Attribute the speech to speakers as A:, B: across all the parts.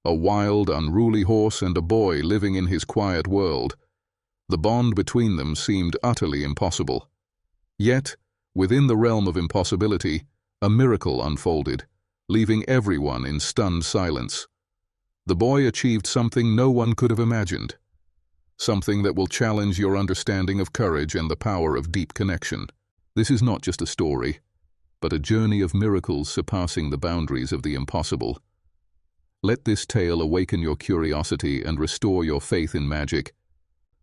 A: a wild, unruly horse and a boy living in his quiet world. The bond between them seemed utterly impossible. Yet, within the realm of impossibility, a miracle unfolded, leaving everyone in stunned silence. The boy achieved something no one could have imagined. Something that will challenge your understanding of courage and the power of deep connection. This is not just a story, but a journey of miracles surpassing the boundaries of the impossible. Let this tale awaken your curiosity and restore your faith in magic.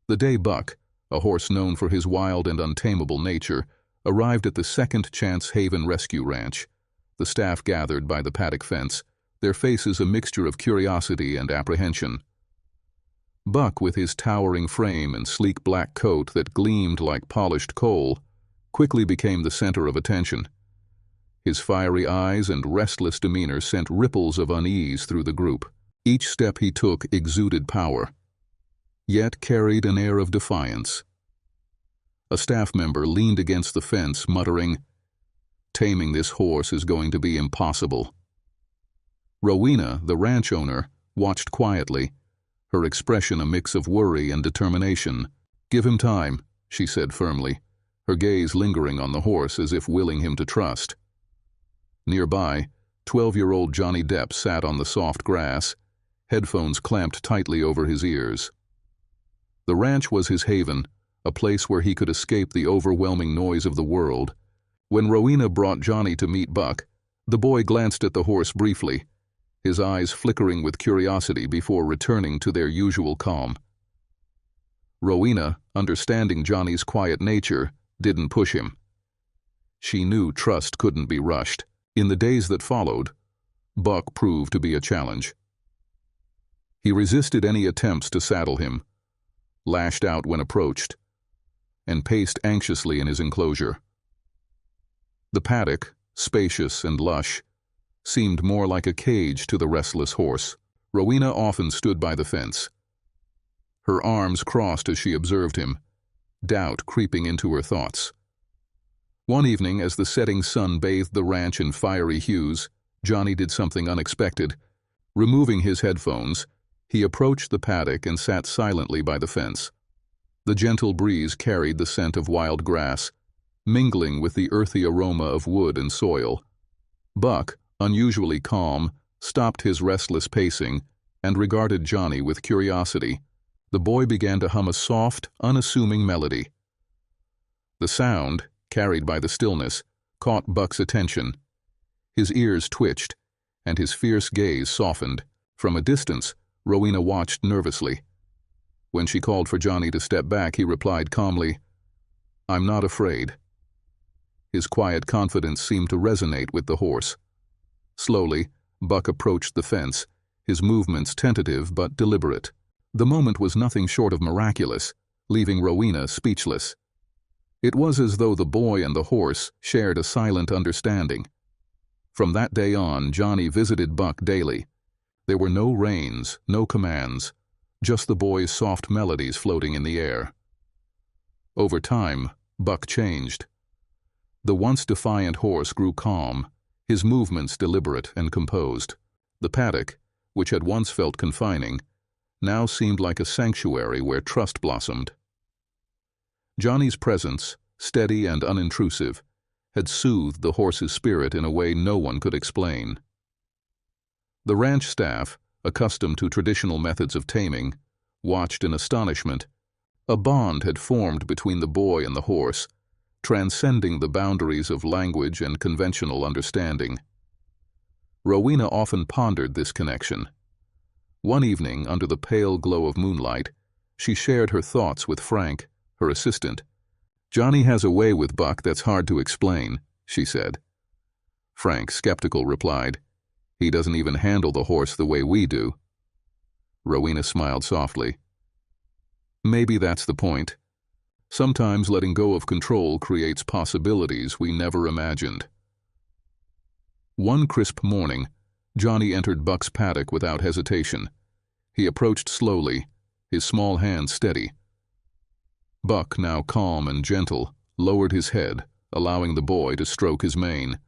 A: The day Buck, a horse known for his wild and untamable nature, arrived at the Second Chance Haven Rescue Ranch. The staff gathered by the paddock fence, their faces a mixture of curiosity and apprehension. Buck, with his towering frame and sleek black coat that gleamed like polished coal, quickly became the center of attention. His fiery eyes and restless demeanor sent ripples of unease through the group. Each step he took exuded power, yet carried an air of defiance. A staff member leaned against the fence, muttering, "Taming this horse is going to be impossible." Rowena, the ranch owner, watched quietly, her expression a mix of worry and determination. "Give him time," she said firmly, her gaze lingering on the horse as if willing him to trust. Nearby, 12-year-old Johnny Depp sat on the soft grass, headphones clamped tightly over his ears. The ranch was his haven, a place where he could escape the overwhelming noise of the world. When Rowena brought Johnny to meet Buck, the boy glanced at the horse briefly, his eyes flickering with curiosity before returning to their usual calm. Rowena, understanding Johnny's quiet nature, didn't push him. She knew trust couldn't be rushed. In the days that followed, Buck proved to be a challenge. He resisted any attempts to saddle him, lashed out when approached, and paced anxiously in his enclosure. The paddock, spacious and lush, seemed more like a cage to the restless horse. Rowena often stood by the fence, her arms crossed as she observed him, doubt creeping into her thoughts. One evening, as the setting sun bathed the ranch in fiery hues, Johnny did something unexpected. Removing his headphones, he approached the paddock and sat silently by the fence. The gentle breeze carried the scent of wild grass, mingling with the earthy aroma of wood and soil. Buck, unusually calm, stopped his restless pacing and regarded Johnny with curiosity. The boy began to hum a soft, unassuming melody. The sound, carried by the stillness, caught Buck's attention. His ears twitched, and his fierce gaze softened. From a distance, Rowena watched nervously. When she called for Johnny to step back, he replied calmly, "I'm not afraid." His quiet confidence seemed to resonate with the horse. Slowly, Buck approached the fence, his movements tentative but deliberate. The moment was nothing short of miraculous, leaving Rowena speechless. It was as though the boy and the horse shared a silent understanding. From that day on, Johnny visited Buck daily. There were no reins, no commands, just the boy's soft melodies floating in the air. Over time, Buck changed. The once defiant horse grew calm, his movements deliberate and composed. The paddock, which had once felt confining, now seemed like a sanctuary where trust blossomed. Johnny's presence, steady and unintrusive, had soothed the horse's spirit in a way no one could explain. The ranch staff, accustomed to traditional methods of taming, watched in astonishment. A bond had formed between the boy and the horse, transcending the boundaries of language and conventional understanding. Rowena often pondered this connection. One evening, under the pale glow of moonlight, she shared her thoughts with Frank, her assistant. "Johnny has a way with Buck that's hard to explain," she said. Frank, skeptical, replied, "He doesn't even handle the horse the way we do." Rowena smiled softly. "Maybe that's the point. Sometimes letting go of control creates possibilities we never imagined." One crisp morning, Johnny entered Buck's paddock without hesitation. He approached slowly, his small hands steady. Buck, now calm and gentle, lowered his head, allowing the boy to stroke his mane.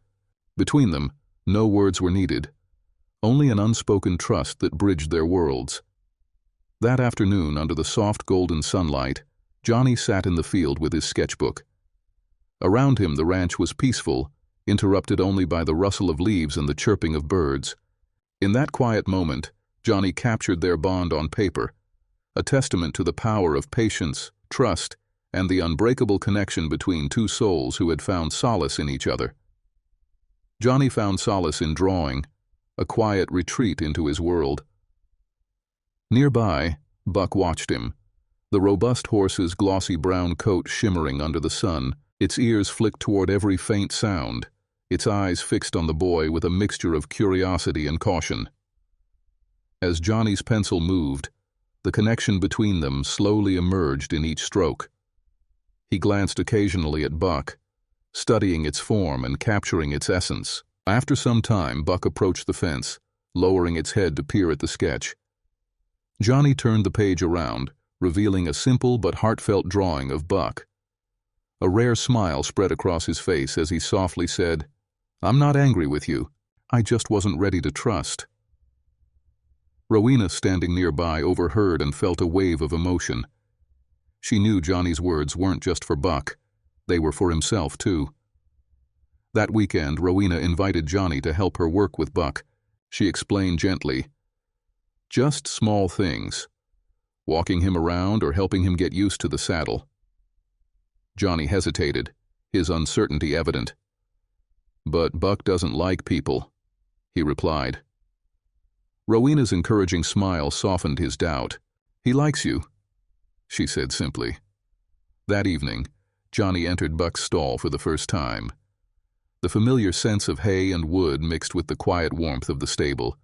A: Between them, no words were needed. only an unspoken trust that bridged their worlds. That afternoon, under the soft golden sunlight, Johnny sat in the field with his sketchbook. Around him the ranch was peaceful, interrupted only by the rustle of leaves and the chirping of birds. In that quiet moment, Johnny captured their bond on paper, a testament to the power of patience, trust, and the unbreakable connection between two souls who had found solace in each other. Johnny found solace in drawing, a quiet retreat into his world. Nearby, Buck watched him, the robust horse's glossy brown coat shimmering under the sun, its ears flicked toward every faint sound, its eyes fixed on the boy with a mixture of curiosity and caution. As Johnny's pencil moved, the connection between them slowly emerged in each stroke. He glanced occasionally at Buck, studying its form and capturing its essence. After some time, Buck approached the fence, lowering its head to peer at the sketch. Johnny turned the page around, revealing a simple but heartfelt drawing of Buck. A rare smile spread across his face as he softly said, "I'm not angry with you. I just wasn't ready to trust." Rowena, standing nearby, overheard and felt a wave of emotion. She knew Johnny's words weren't just for Buck. They were for himself, too. That weekend, Rowena invited Johnny to help her work with Buck. She explained gently, "Just small things. Walking him around or helping him get used to the saddle." Johnny hesitated, his uncertainty evident. "But Buck doesn't like people," he replied. Rowena's encouraging smile softened his doubt. "He likes you," she said simply. That evening, Johnny entered Buck's stall for the first time. The familiar sense of hay and wood mixed with the quiet warmth of the stable.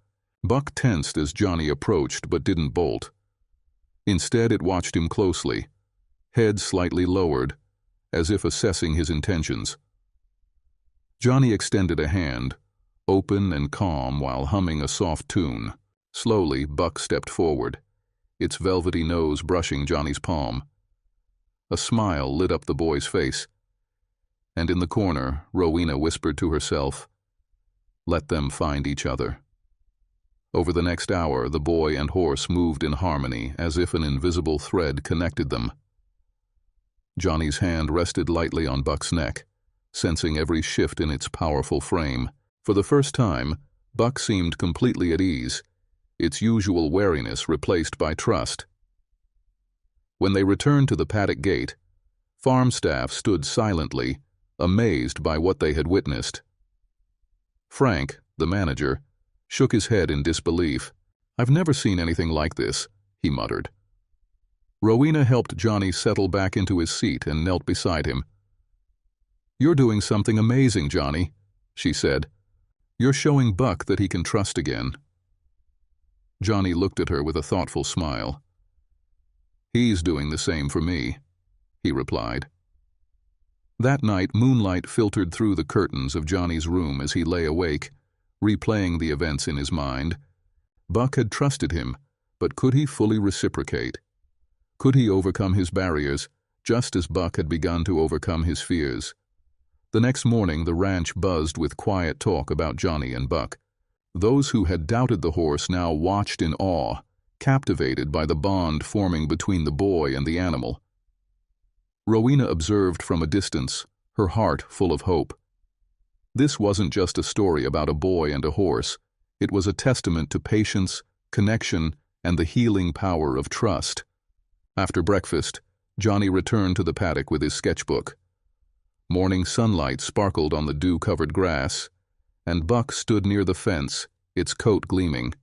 A: Buck tensed as Johnny approached but didn't bolt. Instead, it watched him closely, head slightly lowered, as if assessing his intentions. Johnny extended a hand, open and calm while humming a soft tune. Slowly, Buck stepped forward, its velvety nose brushing Johnny's palm. A smile lit up the boy's face, and in the corner, Rowena whispered to herself, "Let them find each other." Over the next hour, the boy and horse moved in harmony, as if an invisible thread connected them. Johnny's hand rested lightly on Buck's neck, sensing every shift in its powerful frame. For the first time, Buck seemed completely at ease, its usual wariness replaced by trust. When they returned to the paddock gate, farm staff stood silently, amazed by what they had witnessed. Frank, the manager, shook his head in disbelief. "I've never seen anything like this," he muttered. Rowena helped Johnny settle back into his seat and knelt beside him. "You're doing something amazing, Johnny," she said. "You're showing Buck that he can trust again." Johnny looked at her with a thoughtful smile. "He's doing the same for me," he replied. That night, moonlight filtered through the curtains of Johnny's room as he lay awake, replaying the events in his mind. Buck had trusted him, but could he fully reciprocate? Could he overcome his barriers, just as Buck had begun to overcome his fears? The next morning, the ranch buzzed with quiet talk about Johnny and Buck. Those who had doubted the horse now watched in awe, captivated by the bond forming between the boy and the animal. Rowena observed from a distance, her heart full of hope. This wasn't just a story about a boy and a horse. It was a testament to patience, connection, and the healing power of trust. After breakfast, Johnny returned to the paddock with his sketchbook. Morning sunlight sparkled on the dew-covered grass, and Buck stood near the fence, its coat gleaming.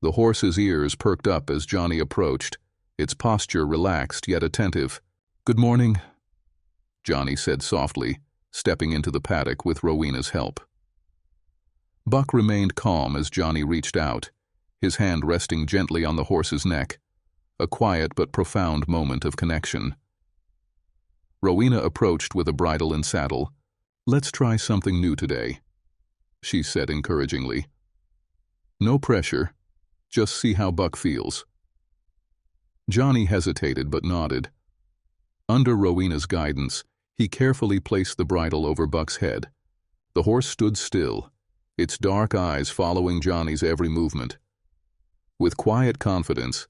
A: The horse's ears perked up as Johnny approached, its posture relaxed yet attentive. "Good morning," Johnny said softly, stepping into the paddock with Rowena's help. Buck remained calm as Johnny reached out, his hand resting gently on the horse's neck, a quiet but profound moment of connection. Rowena approached with a bridle and saddle. "Let's try something new today," she said encouragingly. "No pressure, just see how Buck feels." Johnny hesitated but nodded. Under Rowena's guidance, he carefully placed the bridle over Buck's head. The horse stood still, its dark eyes following Johnny's every movement. With quiet confidence,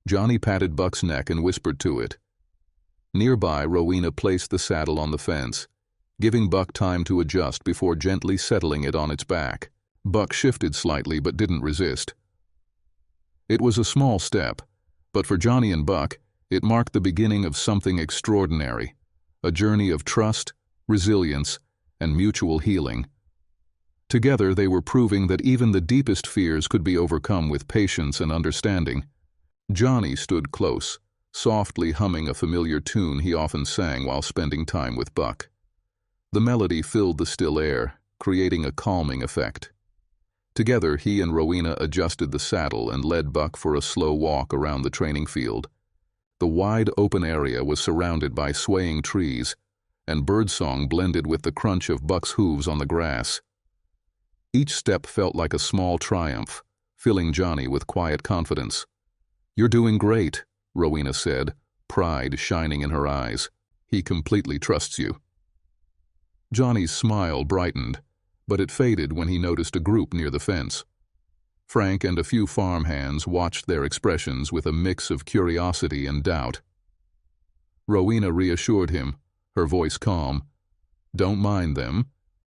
A: Johnny patted Buck's neck and whispered to it. Nearby, Rowena placed the saddle on the fence, giving Buck time to adjust before gently settling it on its back. Buck shifted slightly but didn't resist. It was a small step, but for Johnny and Buck, it marked the beginning of something extraordinary, a journey of trust, resilience, and mutual healing. Together, they were proving that even the deepest fears could be overcome with patience and understanding. Johnny stood close, softly humming a familiar tune he often sang while spending time with Buck. The melody filled the still air, creating a calming effect. Together, he and Rowena adjusted the saddle and led Buck for a slow walk around the training field. The wide open area was surrounded by swaying trees, and birdsong blended with the crunch of Buck's hooves on the grass. Each step felt like a small triumph, filling Johnny with quiet confidence. "You're doing great," Rowena said, pride shining in her eyes. "He completely trusts you." Johnny's smile brightened, but it faded when he noticed a group near the fence. Frank and a few farm hands watched their expressions with a mix of curiosity and doubt. Rowena reassured him, her voice calm. "Don't mind them.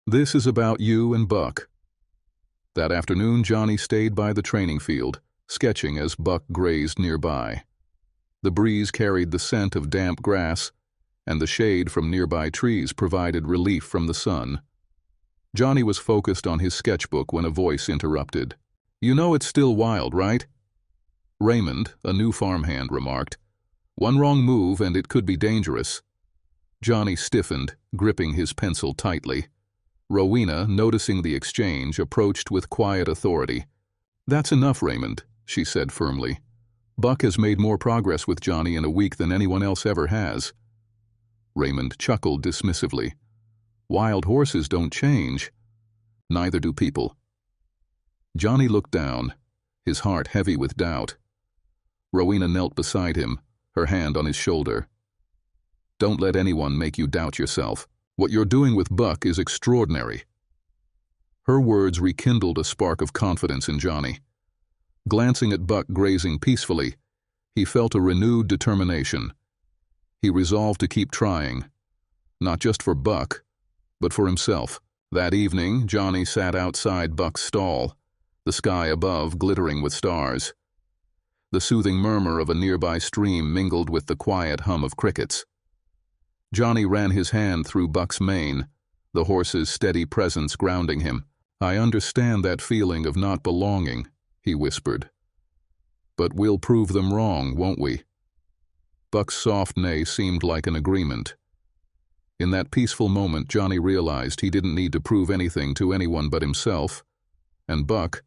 A: This is about you and Buck." That afternoon, Johnny stayed by the training field, sketching as Buck grazed nearby. The breeze carried the scent of damp grass, and the shade from nearby trees provided relief from the sun. Johnny was focused on his sketchbook when a voice interrupted. "You know it's still wild, right?" Raymond, a new farmhand, remarked. "One wrong move and it could be dangerous." Johnny stiffened, gripping his pencil tightly. Rowena, noticing the exchange, approached with quiet authority. "That's enough, Raymond," she said firmly. "Buck has made more progress with Johnny in a week than anyone else ever has." Raymond chuckled dismissively. "Wild horses don't change." "Neither do people." Johnny looked down, his heart heavy with doubt. Rowena knelt beside him, her hand on his shoulder. "Don't let anyone make you doubt yourself. What you're doing with Buck is extraordinary." Her words rekindled a spark of confidence in Johnny. Glancing at Buck grazing peacefully, he felt a renewed determination. He resolved to keep trying, not just for Buck, but for himself. That evening, Johnny sat outside Buck's stall, the sky above glittering with stars. The soothing murmur of a nearby stream mingled with the quiet hum of crickets. Johnny ran his hand through Buck's mane, the horse's steady presence grounding him. "I understand that feeling of not belonging," he whispered. "But we'll prove them wrong, won't we?" Buck's soft neigh seemed like an agreement. In that peaceful moment, Johnny realized he didn't need to prove anything to anyone but himself. And Buck,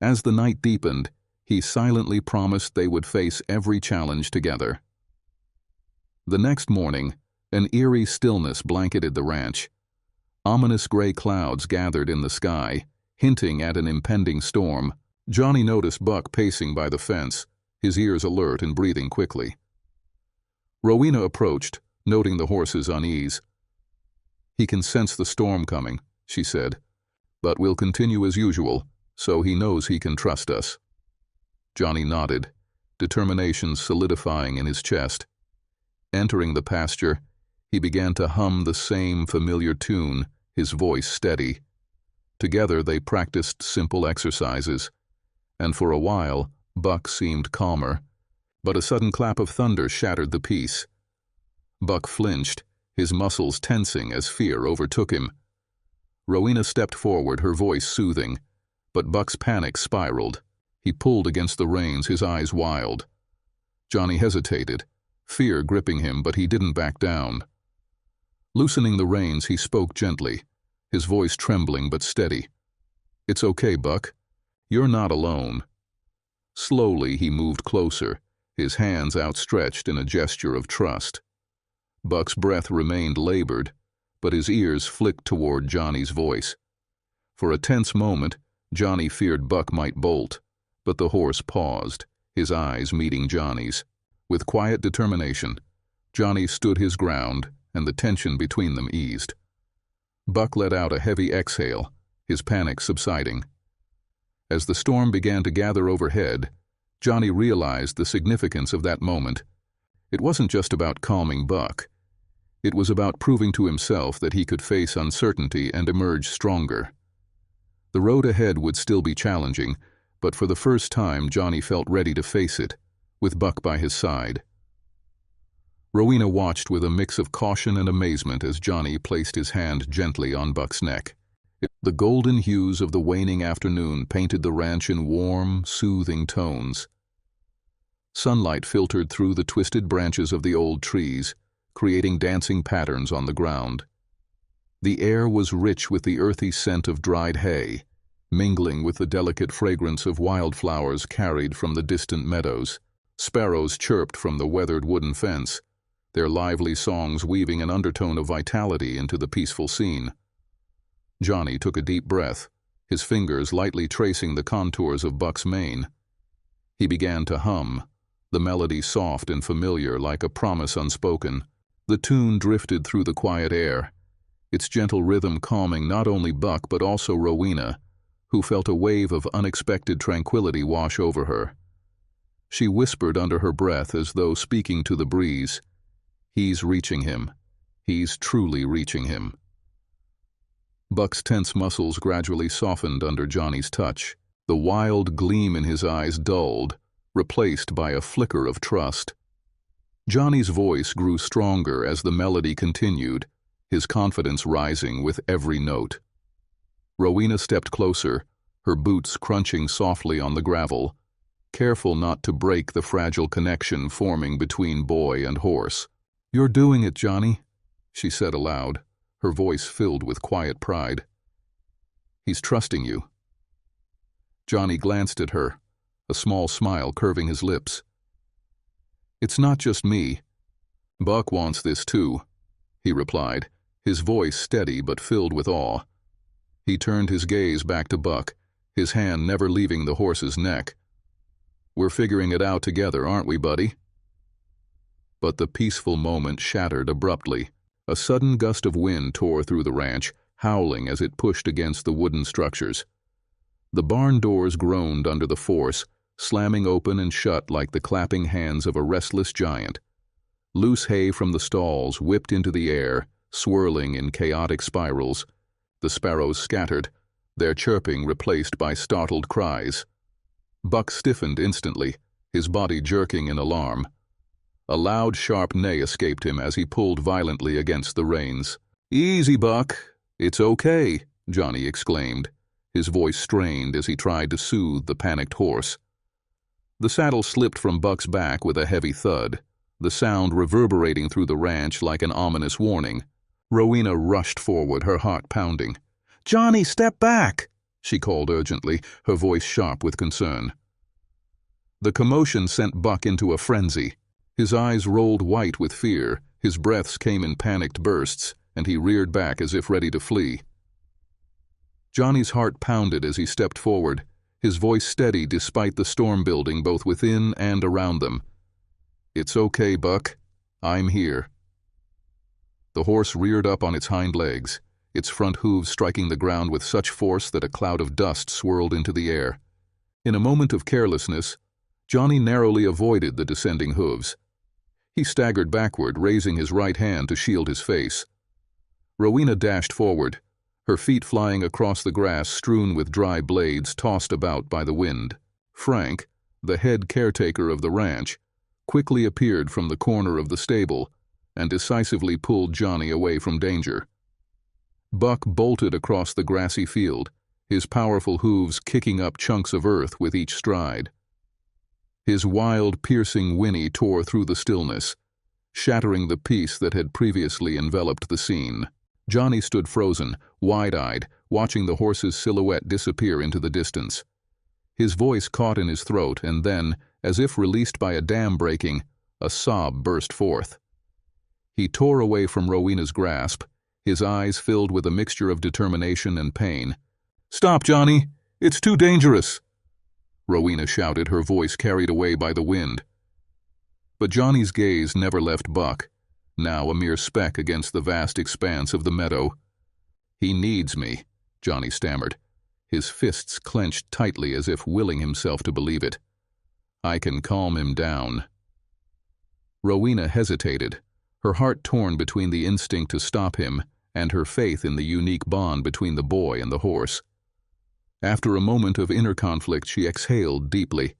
A: as the night deepened, he silently promised they would face every challenge together. The next morning, an eerie stillness blanketed the ranch. Ominous gray clouds gathered in the sky, hinting at an impending storm. Johnny noticed Buck pacing by the fence, his ears alert and breathing quickly. Rowena approached, noting the horse's unease. "He can sense the storm coming," she said, "but we'll continue as usual, so he knows he can trust us." Johnny nodded, determination solidifying in his chest. Entering the pasture, he began to hum the same familiar tune, his voice steady. Together they practiced simple exercises, and for a while Buck seemed calmer, but a sudden clap of thunder shattered the peace. Buck flinched, his muscles tensing as fear overtook him. Rowena stepped forward, her voice soothing, but Buck's panic spiraled. He pulled against the reins, his eyes wild. Johnny hesitated, fear gripping him, but he didn't back down. Loosening the reins, he spoke gently, his voice trembling but steady. "It's okay, Buck. You're not alone." Slowly he moved closer, his hands outstretched in a gesture of trust. Buck's breath remained labored, but his ears flicked toward Johnny's voice. For a tense moment, Johnny feared Buck might bolt, but the horse paused, his eyes meeting Johnny's. With quiet determination, Johnny stood his ground, and the tension between them eased. Buck let out a heavy exhale, his panic subsiding. As the storm began to gather overhead, Johnny realized the significance of that moment. It wasn't just about calming Buck. It was about proving to himself that he could face uncertainty and emerge stronger. The road ahead would still be challenging, but for the first time Johnny felt ready to face it, with Buck by his side. Rowena watched with a mix of caution and amazement as Johnny placed his hand gently on Buck's neck. The golden hues of the waning afternoon painted the ranch in warm, soothing tones. Sunlight filtered through the twisted branches of the old trees, creating dancing patterns on the ground. The air was rich with the earthy scent of dried hay, mingling with the delicate fragrance of wildflowers carried from the distant meadows. Sparrows chirped from the weathered wooden fence, their lively songs weaving an undertone of vitality into the peaceful scene. Johnny took a deep breath, his fingers lightly tracing the contours of Buck's mane. He began to hum, the melody soft and familiar like a promise unspoken. The tune drifted through the quiet air, its gentle rhythm calming not only Buck but also Rowena, who felt a wave of unexpected tranquility wash over her. She whispered under her breath as though speaking to the breeze, "He's reaching him. He's truly reaching him." Buck's tense muscles gradually softened under Johnny's touch. The wild gleam in his eyes dulled, replaced by a flicker of trust. Johnny's voice grew stronger as the melody continued, his confidence rising with every note. Rowena stepped closer, her boots crunching softly on the gravel, careful not to break the fragile connection forming between boy and horse. "You're doing it, Johnny," she said aloud, her voice filled with quiet pride. "He's trusting you." Johnny glanced at her, a small smile curving his lips. "It's not just me. Buck wants this too," he replied, his voice steady but filled with awe. He turned his gaze back to Buck, his hand never leaving the horse's neck. "We're figuring it out together, aren't we, buddy?" But the peaceful moment shattered abruptly. A sudden gust of wind tore through the ranch, howling as it pushed against the wooden structures. The barn doors groaned under the force, slamming open and shut like the clapping hands of a restless giant. Loose hay from the stalls whipped into the air, swirling in chaotic spirals. The sparrows scattered, their chirping replaced by startled cries. Buck stiffened instantly, his body jerking in alarm. A loud, sharp neigh escaped him as he pulled violently against the reins. "Easy, Buck. It's okay," Johnny exclaimed, his voice strained as he tried to soothe the panicked horse. The saddle slipped from Buck's back with a heavy thud, the sound reverberating through the ranch like an ominous warning. Rowena rushed forward, her heart pounding. "Johnny, step back!" she called urgently, her voice sharp with concern. The commotion sent Buck into a frenzy. His eyes rolled white with fear, his breaths came in panicked bursts, and he reared back as if ready to flee. Johnny's heart pounded as he stepped forward, his voice steady despite the storm building both within and around them. "It's okay, Buck. I'm here." The horse reared up on its hind legs, its front hooves striking the ground with such force that a cloud of dust swirled into the air. In a moment of carelessness, Johnny narrowly avoided the descending hooves. He staggered backward, raising his right hand to shield his face. Rowena dashed forward, her feet flying across the grass strewn with dry blades tossed about by the wind. Frank, the head caretaker of the ranch, quickly appeared from the corner of the stable and decisively pulled Johnny away from danger. Buck bolted across the grassy field, his powerful hooves kicking up chunks of earth with each stride. His wild, piercing whinny tore through the stillness, shattering the peace that had previously enveloped the scene. Johnny stood frozen, wide-eyed, watching the horse's silhouette disappear into the distance. His voice caught in his throat, and then, as if released by a dam breaking, a sob burst forth. He tore away from Rowena's grasp, his eyes filled with a mixture of determination and pain. "Stop, Johnny! It's too dangerous!" Rowena shouted, her voice carried away by the wind. But Johnny's gaze never left Buck, now a mere speck against the vast expanse of the meadow. "He needs me," Johnny stammered, his fists clenched tightly as if willing himself to believe it. "I can calm him down." Rowena hesitated, her heart torn between the instinct to stop him and her faith in the unique bond between the boy and the horse. After a moment of inner conflict, she exhaled deeply,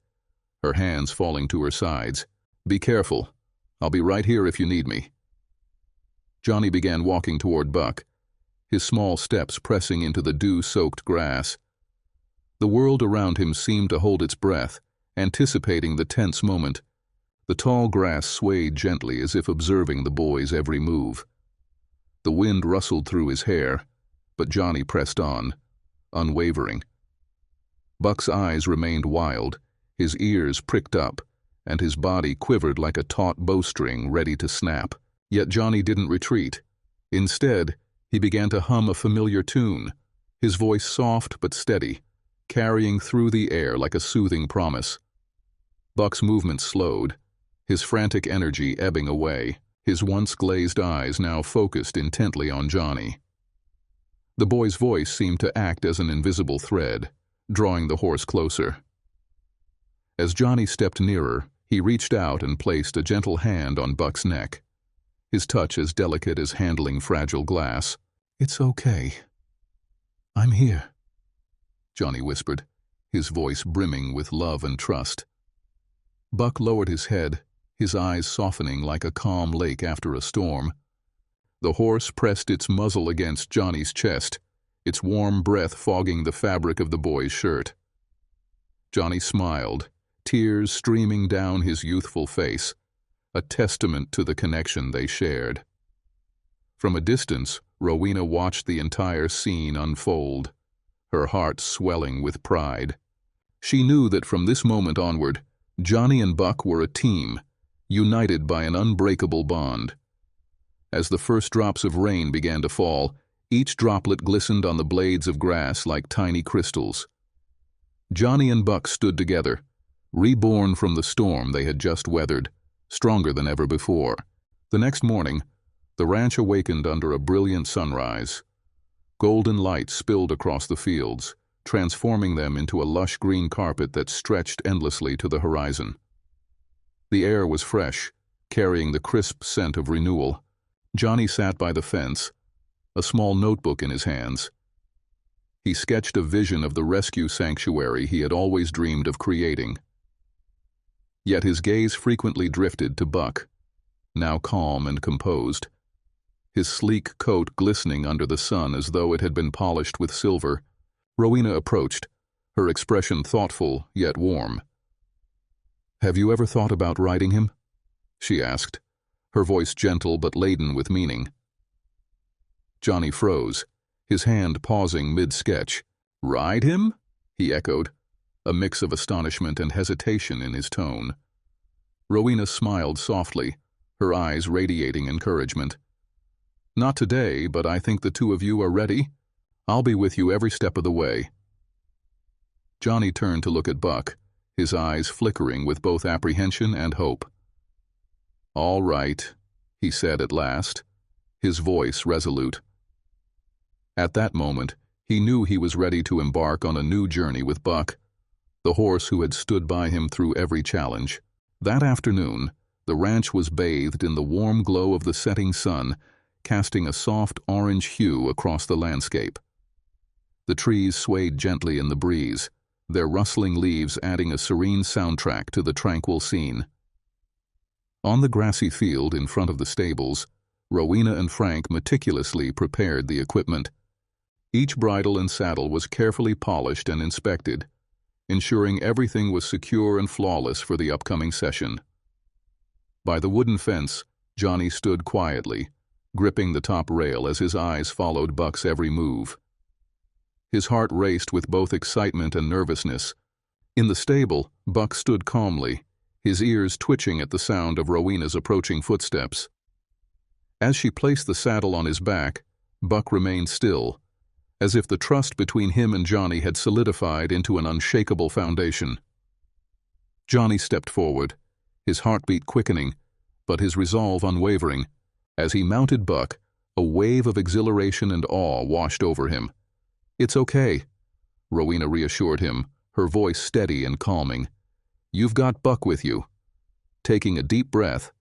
A: her hands falling to her sides. "Be careful. I'll be right here if you need me." Johnny began walking toward Buck, his small steps pressing into the dew-soaked grass. The world around him seemed to hold its breath, anticipating the tense moment. The tall grass swayed gently as if observing the boy's every move. The wind rustled through his hair, but Johnny pressed on, unwavering. Buck's eyes remained wild, his ears pricked up, and his body quivered like a taut bowstring ready to snap. Yet Johnny didn't retreat. Instead, he began to hum a familiar tune, his voice soft but steady, carrying through the air like a soothing promise. Buck's movements slowed, his frantic energy ebbing away, his once glazed eyes now focused intently on Johnny. The boy's voice seemed to act as an invisible thread, drawing the horse closer. As Johnny stepped nearer, he reached out and placed a gentle hand on Buck's neck, his touch as delicate as handling fragile glass. "It's okay. I'm here," Johnny whispered, his voice brimming with love and trust. Buck lowered his head, his eyes softening like a calm lake after a storm. The horse pressed its muzzle against Johnny's chest, its warm breath fogging the fabric of the boy's shirt. Johnny smiled, tears streaming down his youthful face, a testament to the connection they shared. From a distance, Rowena watched the entire scene unfold, her heart swelling with pride. She knew that from this moment onward, Johnny and Buck were a team, united by an unbreakable bond. As the first drops of rain began to fall, each droplet glistened on the blades of grass like tiny crystals. Johnny and Buck stood together, reborn from the storm they had just weathered, stronger than ever before. The next morning, the ranch awakened under a brilliant sunrise. Golden light spilled across the fields, transforming them into a lush green carpet that stretched endlessly to the horizon. The air was fresh, carrying the crisp scent of renewal. Johnny sat by the fence, a small notebook in his hands. He sketched a vision of the rescue sanctuary he had always dreamed of creating. Yet his gaze frequently drifted to Buck, now calm and composed, his sleek coat glistening under the sun as though it had been polished with silver. Rowena approached, her expression thoughtful yet warm. "Have you ever thought about riding him?" she asked, her voice gentle but laden with meaning. Johnny froze, his hand pausing mid-sketch. "Ride him?" he echoed, a mix of astonishment and hesitation in his tone. Rowena smiled softly, her eyes radiating encouragement. "Not today, but I think the two of you are ready. I'll be with you every step of the way." Johnny turned to look at Buck, his eyes flickering with both apprehension and hope. "All right," he said at last, his voice resolute. At that moment, he knew he was ready to embark on a new journey with Buck, the horse who had stood by him through every challenge. That afternoon, the ranch was bathed in the warm glow of the setting sun, casting a soft orange hue across the landscape. The trees swayed gently in the breeze, their rustling leaves adding a serene soundtrack to the tranquil scene. On the grassy field in front of the stables, Rowena and Frank meticulously prepared the equipment. Each bridle and saddle was carefully polished and inspected, ensuring everything was secure and flawless for the upcoming session. By the wooden fence, Johnny stood quietly, gripping the top rail as his eyes followed Buck's every move. His heart raced with both excitement and nervousness. In the stable, Buck stood calmly, his ears twitching at the sound of Rowena's approaching footsteps. As she placed the saddle on his back, Buck remained still, as if the trust between him and Johnny had solidified into an unshakable foundation. Johnny stepped forward, his heartbeat quickening, but his resolve unwavering. As he mounted Buck, a wave of exhilaration and awe washed over him. "It's okay," Rowena reassured him, her voice steady and calming. "You've got Buck with you." Taking a deep breath,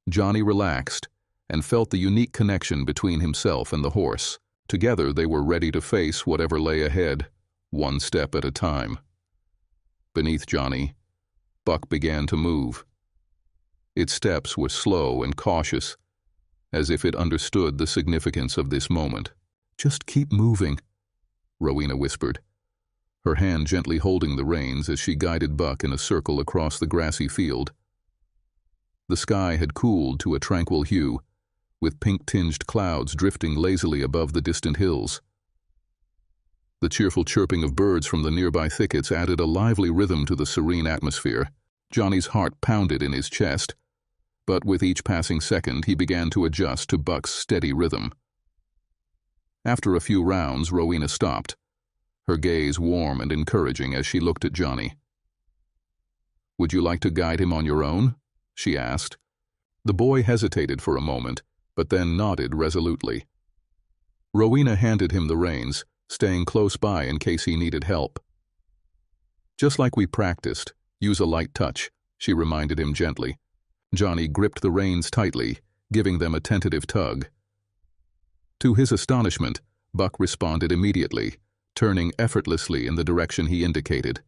A: Johnny relaxed and felt the unique connection between himself and the horse. Together they were ready to face whatever lay ahead, one step at a time. Beneath Johnny, Buck began to move. Its steps were slow and cautious, as if it understood the significance of this moment. "Just keep moving," Rowena whispered, her hand gently holding the reins as she guided Buck in a circle across the grassy field. The sky had cooled to a tranquil hue, with pink-tinged clouds drifting lazily above the distant hills. The cheerful chirping of birds from the nearby thickets added a lively rhythm to the serene atmosphere. Johnny's heart pounded in his chest, but with each passing second he began to adjust to Buck's steady rhythm. After a few rounds, Rowena stopped, her gaze warm and encouraging as she looked at Johnny. "Would you like to guide him on your own?" she asked. The boy hesitated for a moment, but then nodded resolutely. Rowena handed him the reins, staying close by in case he needed help. "Just like we practiced, use a light touch," she reminded him gently. Johnny gripped the reins tightly, giving them a tentative tug. To his astonishment, Buck responded immediately, turning effortlessly in the direction he indicated.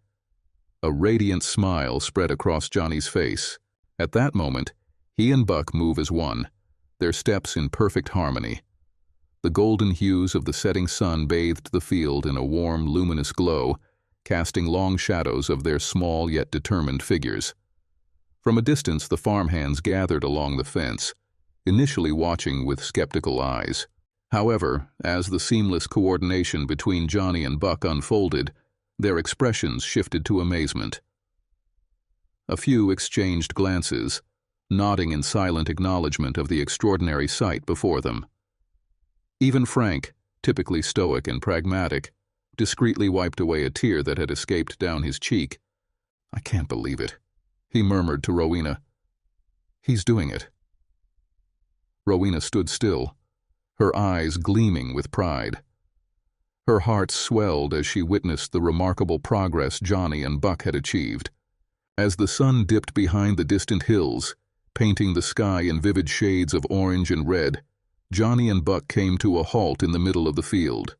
A: A radiant smile spread across Johnny's face. At that moment, he and Buck move as one, their steps in perfect harmony. The golden hues of the setting sun bathed the field in a warm, luminous glow, casting long shadows of their small yet determined figures. From a distance, the farmhands gathered along the fence, initially watching with skeptical eyes. However, as the seamless coordination between Johnny and Buck unfolded, their expressions shifted to amazement. A few exchanged glances, nodding in silent acknowledgement of the extraordinary sight before them. Even Frank, typically stoic and pragmatic, discreetly wiped away a tear that had escaped down his cheek. "I can't believe it," he murmured to Rowena. "He's doing it." Rowena stood still, her eyes gleaming with pride. Her heart swelled as she witnessed the remarkable progress Johnny and Buck had achieved. As the sun dipped behind the distant hills, painting the sky in vivid shades of orange and red, Johnny and Buck came to a halt in the middle of the field.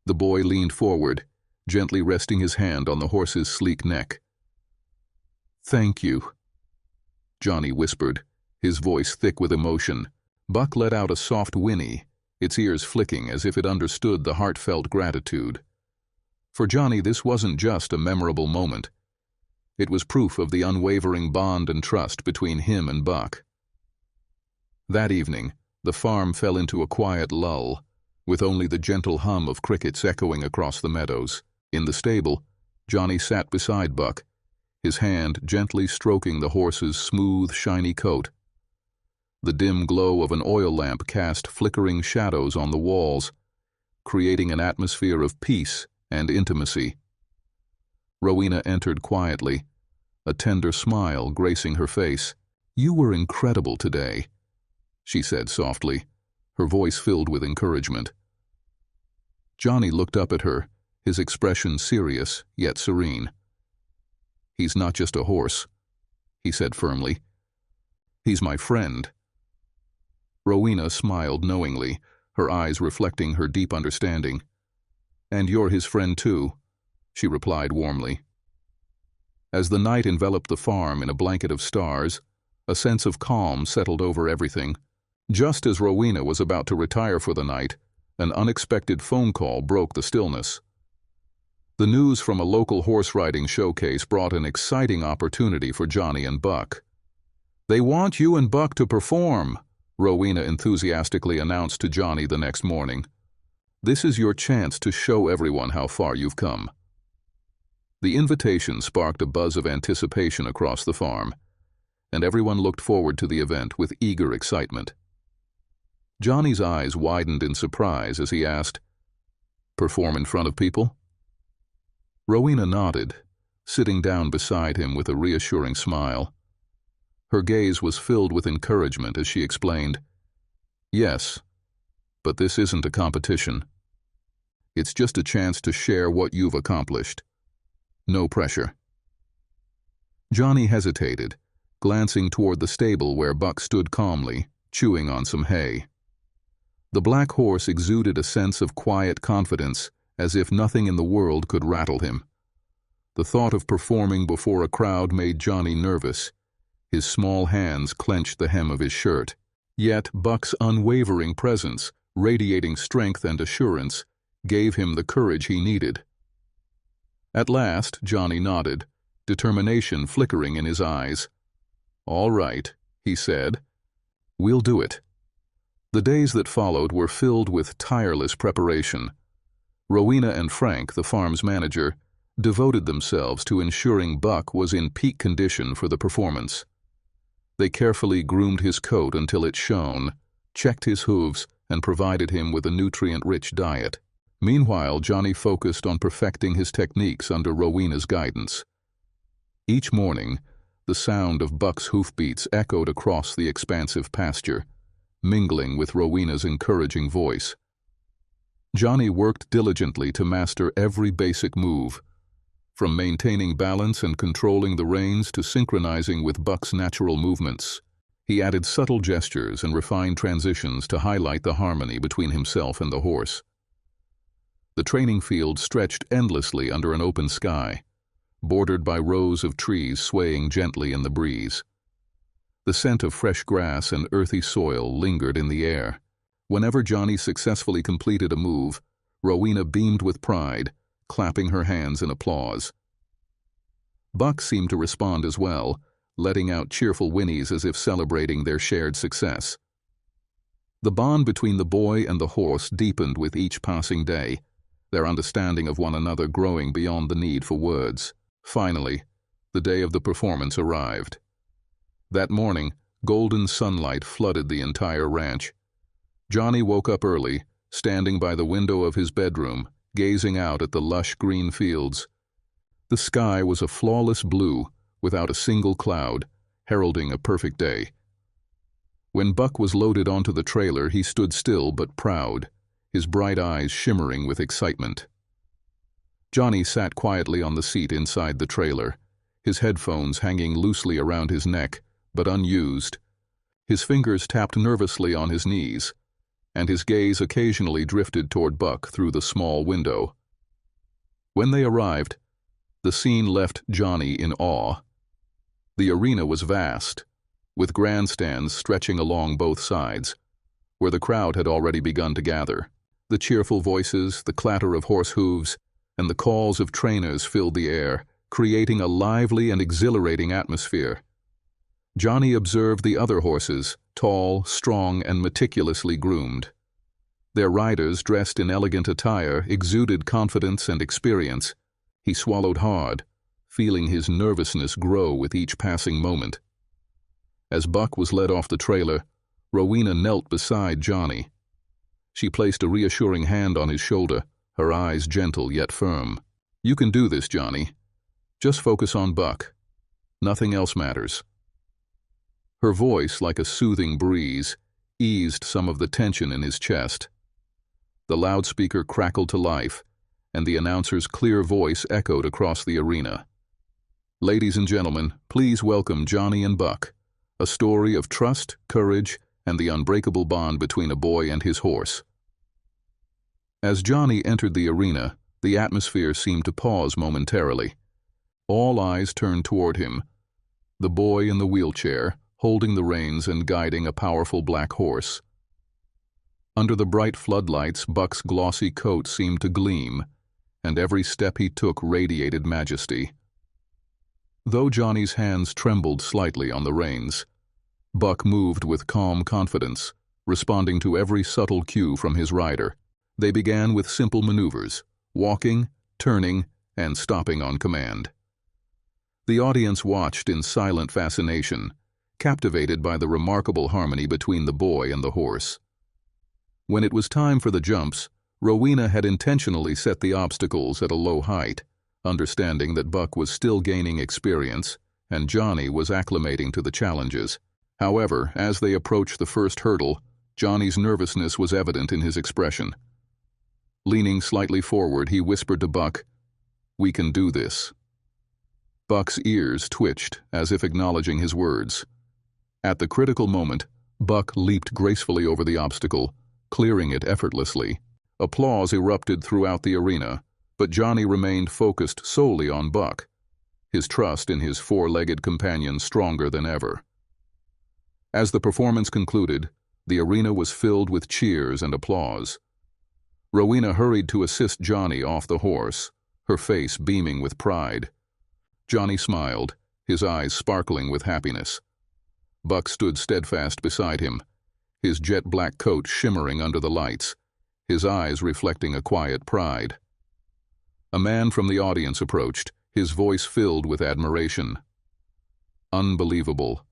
A: The boy leaned forward, gently resting his hand on the horse's sleek neck. "Thank you," Johnny whispered, his voice thick with emotion. Buck let out a soft whinny, its ears flicking as if it understood the heartfelt gratitude. For Johnny, this wasn't just a memorable moment. It was proof of the unwavering bond and trust between him and Buck. That evening, the farm fell into a quiet lull, with only the gentle hum of crickets echoing across the meadows. In the stable, Johnny sat beside Buck, his hand gently stroking the horse's smooth, shiny coat. The dim glow of an oil lamp cast flickering shadows on the walls, creating an atmosphere of peace and intimacy. Rowena entered quietly, a tender smile gracing her face. "You were incredible today," she said softly, her voice filled with encouragement. Johnny looked up at her, his expression serious yet serene. "He's not just a horse," he said firmly. "He's my friend." Rowena smiled knowingly, her eyes reflecting her deep understanding. "And you're his friend too," she replied warmly. As the night enveloped the farm in a blanket of stars, a sense of calm settled over everything. Just as Rowena was about to retire for the night, an unexpected phone call broke the stillness. The news from a local horse-riding showcase brought an exciting opportunity for Johnny and Buck. "They want you and Buck to perform," Rowena enthusiastically announced to Johnny the next morning. "This is your chance to show everyone how far you've come." The invitation sparked a buzz of anticipation across the farm, and everyone looked forward to the event with eager excitement. Johnny's eyes widened in surprise as he asked, "Perform in front of people?" Rowena nodded, sitting down beside him with a reassuring smile. Her gaze was filled with encouragement as she explained, "Yes, but this isn't a competition. It's just a chance to share what you've accomplished. No pressure. Johnny hesitated, glancing toward the stable where Buck stood calmly, chewing on some hay. The black horse exuded a sense of quiet confidence, as if nothing in the world could rattle him. The thought of performing before a crowd made Johnny nervous. His small hands clenched the hem of his shirt. Yet Buck's unwavering presence, radiating strength and assurance, gave him the courage he needed. At last, Johnny nodded, determination flickering in his eyes. "All right," he said. "We'll do it." The days that followed were filled with tireless preparation. Rowena and Frank, the farm's manager, devoted themselves to ensuring Buck was in peak condition for the performance. They carefully groomed his coat until it shone, checked his hooves, and provided him with a nutrient-rich diet. Meanwhile, Johnny focused on perfecting his techniques under Rowena's guidance. Each morning, the sound of Buck's hoofbeats echoed across the expansive pasture, mingling with Rowena's encouraging voice. Johnny worked diligently to master every basic move, from maintaining balance and controlling the reins to synchronizing with Buck's natural movements. He added subtle gestures and refined transitions to highlight the harmony between himself and the horse. The training field stretched endlessly under an open sky, bordered by rows of trees swaying gently in the breeze. The scent of fresh grass and earthy soil lingered in the air. Whenever Johnny successfully completed a move, Rowena beamed with pride, clapping her hands in applause. Buck seemed to respond as well, letting out cheerful whinnies as if celebrating their shared success. The bond between the boy and the horse deepened with each passing day, their understanding of one another growing beyond the need for words. Finally, the day of the performance arrived. That morning, golden sunlight flooded the entire ranch. Johnny woke up early, standing by the window of his bedroom, gazing out at the lush green fields. The sky was a flawless blue, without a single cloud, heralding a perfect day. When Buck was loaded onto the trailer, he stood still but proud, his bright eyes shimmering with excitement. Johnny sat quietly on the seat inside the trailer, his headphones hanging loosely around his neck, but unused. His fingers tapped nervously on his knees, and his gaze occasionally drifted toward Buck through the small window. When they arrived, the scene left Johnny in awe. The arena was vast, with grandstands stretching along both sides, where the crowd had already begun to gather. The cheerful voices, the clatter of horse hooves, and the calls of trainers filled the air, creating a lively and exhilarating atmosphere. Johnny observed the other horses, tall, strong, and meticulously groomed. Their riders, dressed in elegant attire, exuded confidence and experience. He swallowed hard, feeling his nervousness grow with each passing moment. As Buck was led off the trailer, Rowena knelt beside Johnny. She placed a reassuring hand on his shoulder, her eyes gentle yet firm. "You can do this, Johnny. Just focus on Buck. Nothing else matters." Her voice, like a soothing breeze, eased some of the tension in his chest. The loudspeaker crackled to life, and the announcer's clear voice echoed across the arena. "Ladies and gentlemen, please welcome Johnny and Buck, a story of trust, courage, and the unbreakable bond between a boy and his horse." As Johnny entered the arena, the atmosphere seemed to pause momentarily. All eyes turned toward him, the boy in the wheelchair, holding the reins and guiding a powerful black horse. Under the bright floodlights, Buck's glossy coat seemed to gleam, and every step he took radiated majesty. Though Johnny's hands trembled slightly on the reins, Buck moved with calm confidence, responding to every subtle cue from his rider. They began with simple maneuvers, walking, turning, and stopping on command. The audience watched in silent fascination, captivated by the remarkable harmony between the boy and the horse. When it was time for the jumps, Rowena had intentionally set the obstacles at a low height, understanding that Buck was still gaining experience and Johnny was acclimating to the challenges. However, as they approached the first hurdle, Johnny's nervousness was evident in his expression. Leaning slightly forward, he whispered to Buck, "We can do this." Buck's ears twitched, as if acknowledging his words. At the critical moment, Buck leaped gracefully over the obstacle, clearing it effortlessly. Applause erupted throughout the arena, but Johnny remained focused solely on Buck, his trust in his four-legged companion stronger than ever. As the performance concluded, the arena was filled with cheers and applause. Rowena hurried to assist Johnny off the horse, her face beaming with pride. Johnny smiled, his eyes sparkling with happiness. Buck stood steadfast beside him, his jet-black coat shimmering under the lights, his eyes reflecting a quiet pride. A man from the audience approached, his voice filled with admiration. "Unbelievable.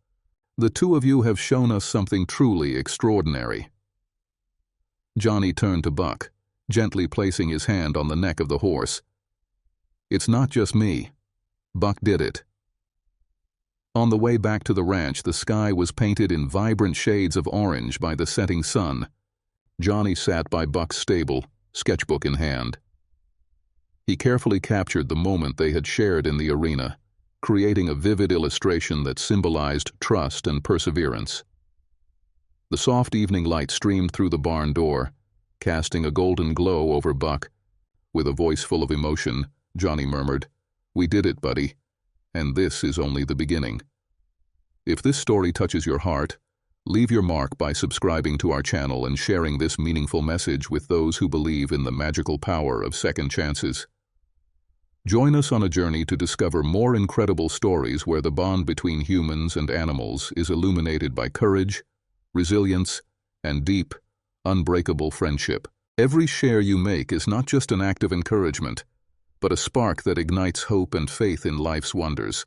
A: The two of you have shown us something truly extraordinary." Johnny turned to Buck, gently placing his hand on the neck of the horse. "It's not just me. Buck did it." On the way back to the ranch, the sky was painted in vibrant shades of orange by the setting sun. Johnny sat by Buck's stable, sketchbook in hand. He carefully captured the moment they had shared in the arena, creating a vivid illustration that symbolized trust and perseverance. The soft evening light streamed through the barn door, casting a golden glow over Buck. With a voice full of emotion, Johnny murmured, "We did it, buddy, and this is only the beginning." If this story touches your heart, leave your mark by subscribing to our channel and sharing this meaningful message with those who believe in the magical power of second chances. Join us on a journey to discover more incredible stories where the bond between humans and animals is illuminated by courage, resilience, and deep, unbreakable friendship. Every share you make is not just an act of encouragement, but a spark that ignites hope and faith in life's wonders.